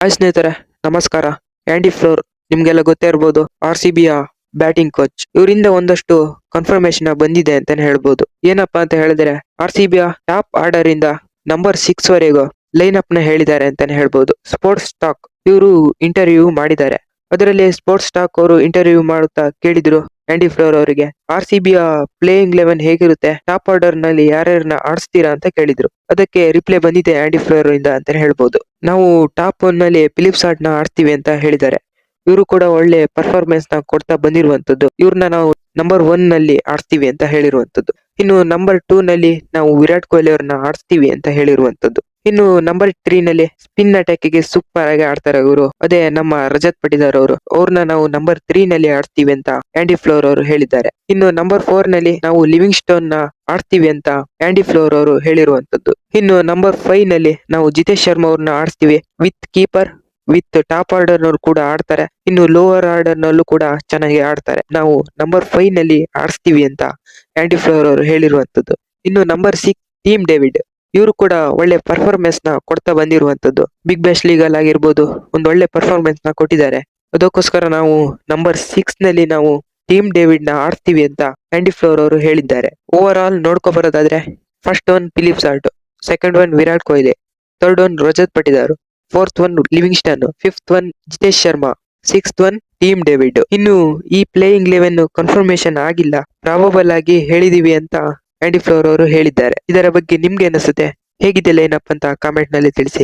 Hi ಸ್ನೇಹಿತರೆ, ನಮಸ್ಕಾರ. Andy floor ನಿಮ್ಗೆಲ್ಲ ಗೊತ್ತೇ ಇರ್ಬೋದು, RCBಯ ಬ್ಯಾಟಿಂಗ್ ಕೋಚ್. ಇವರಿಂದ ಒಂದಷ್ಟು ಕನ್ಫರ್ಮೇಶನ್ ಬಂದಿದೆ ಅಂತಾನೆ ಹೇಳ್ಬೋದು. ಏನಪ್ಪಾ ಅಂತ ಹೇಳಿದ್ರೆ, RCBಯ ಟಾಪ್ ಆರ್ಡರ್ ಇಂದ ನಂಬರ್ 6 ವರೆಗೂ ಲೈನ್ ಅಪ್ ನ ಹೇಳಿದ್ದಾರೆ ಅಂತಾನೆ ಹೇಳ್ಬೋದು. ಸ್ಪೋರ್ಟ್ಸ್ ಟಾಕ್ ಇವರು ಇಂಟರ್ವ್ಯೂ ಮಾಡಿದ್ದಾರೆ. ಅದರಲ್ಲಿ ಸ್ಪೋರ್ಟ್ಸ್ ಟಾಕ್ ಅವರು ಇಂಟರ್ವ್ಯೂ ಮಾಡುತ್ತಾ ಕೇಳಿದ್ರು ಆಂಡಿ ಫ್ಲೋರ್ ಅವರಿಗೆ, RCBಯ ಪ್ಲೇಯಿಂಗ್ 11 ಹೇಗಿರುತ್ತೆ, ಟಾಪ್ ಆರ್ಡರ್ ನಲ್ಲಿ ಯಾರ್ಯಾರನ್ನ ಆಡಿಸ್ತೀರಾ ಅಂತ ಕೇಳಿದ್ರು. ಅದಕ್ಕೆ ರಿಪ್ಲೈ ಬಂದಿದೆ ಆಂಡಿ ಫ್ಲೋರ್ ಇಂದ ಅಂತಾನೆ ಹೇಳ್ಬೋದು. ನಾವು ಟಾಪ್ 1 ನಲ್ಲಿ ಫಿಲಿಪ್ಸ್ ಆರ್ಟ್ ನ ಆಡ್ತೀವಿ ಅಂತ ಹೇಳಿದ್ದಾರೆ. ಇವರು ಕೂಡ ಒಳ್ಳೆ ಪರ್ಫಾರ್ಮೆನ್ಸ್ ನ ಕೊಡ್ತಾ ಬಂದಿರುವಂತದ್ದು. ಇವ್ರನ್ನ ನಾವು ನಂಬರ್ 1 ನಲ್ಲಿ ಆಡ್ತೀವಿ ಅಂತ ಹೇಳಿರುವಂತದ್ದು. ಇನ್ನು ನಂಬರ್ 2 ನಲ್ಲಿ ನಾವು ವಿರಾಟ್ ಕೊಹ್ಲಿ ಅವ್ರನ್ನ ಆಡಿಸ್ತೀವಿ ಅಂತ ಹೇಳಿರುವಂತದ್ದು. ಇನ್ನು ನಂಬರ್ 3 ನಲ್ಲಿ ಸ್ಪಿನ್ ಅಟ್ಯಾಕ್ ಗೆ ಸೂಪರ್ ಆಗಿ ಆಡ್ತಾರೆ ಇವರು. ಅದೇ ನಮ್ಮ ರಜತ್ ಪಟಿದಾರ್ ಅವರು. ಅವ್ರನ್ನ ನಾವು ನಂಬರ್ 3 ನಲ್ಲಿ ಆಡ್ತೀವಿ ಅಂತ ಆಂಡಿ ಫ್ಲೋರ್ ಅವರು ಹೇಳಿದ್ದಾರೆ. ಇನ್ನು ನಂಬರ್ 4 ನಲ್ಲಿ ನಾವು ಲಿವಿಂಗ್ ಸ್ಟೋನ್ ನ ಆಡ್ತೀವಿ ಅಂತ ಆಂಡಿ ಫ್ಲೋರ್ ಅವರು ಹೇಳಿರುವಂತದ್ದು. ಇನ್ನು ನಂಬರ್ 5 ನಲ್ಲಿ ನಾವು ಜಿತೇಶ್ ಶರ್ಮಾ ಅವ್ರನ್ನ ಆಡಿಸ್ತೀವಿ with keeper, with top order ನವರು ಕೂಡ ಆಡ್ತಾರೆ. ಇನ್ನು ಲೋವರ್ ಆರ್ಡರ್ ನಲ್ಲೂ ಕೂಡ ಚೆನ್ನಾಗಿ ಆಡ್ತಾರೆ. ನಾವು ನಂಬರ್ 5 ನಲ್ಲಿ ಆಡಿಸ್ತೀವಿ ಅಂತ ಆಂಡಿ ಫ್ಲೋರ್ ಅವರು ಹೇಳಿರುವಂತದ್ದು. ಇನ್ನು ನಂಬರ್ 6 ಟೀಮ್ ಡೇವಿಡ್. ಇವರು ಕೂಡ ಒಳ್ಳೆ ಪರ್ಫಾರ್ಮೆನ್ಸ್ ನ ಕೊಡ್ತಾ ಬಂದಿರುವಂತದ್ದು. ಬಿಗ್ ಬ್ಯಾಶ್ ಲೀಗ್ ಅಲ್ಲಿ ಆಗಿರ್ಬೋದು, ಒಂದು ಒಳ್ಳೆ ಪರ್ಫಾರ್ಮೆನ್ಸ್ ನ ಕೊಟ್ಟಿದ್ದಾರೆ. ಅದಕ್ಕೋಸ್ಕರ ನಾವು ನಂಬರ್ 6 ನಲ್ಲಿ ನಾವು ಟೀಮ್ ಡೇವಿಡ್ ನ ಆಡ್ತೀವಿ ಅಂತ ಆಂಡಿ ಫ್ಲೋರ್ ಅವರು ಹೇಳಿದ್ದಾರೆ. ಓವರ್ ಆಲ್ ನೋಡ್ಕೊ ಬರೋದಾದ್ರೆ, first one Phil Salt, second one Virat Kohli, third one Rajat Patidar, fourth one Livingstone, fifth one Jitesh Sharma, sixth one Tim David. ಇನ್ನು ಈ ಪ್ಲೇಯಿಂಗ್ 11 ಕನ್ಫರ್ಮೇಶನ್ ಆಗಿಲ್ಲ, ಪ್ರಾಬಬಲ್ ಆಗಿ ಹೇಳಿದೀವಿ ಅಂತ ಆಂಡಿ ಫ್ಲೋರ್ ಅವರು ಹೇಳಿದ್ದಾರೆ. ಇದರ ಬಗ್ಗೆ ನಿಮ್ಗೆ ಅನಿಸುತ್ತೆ? ಹೇಗಿದೆ ಲೈನ್ ಅಪ್ ಅಂತ ಕಾಮೆಂಟ್ ನಲ್ಲಿ ತಿಳಿಸಿ.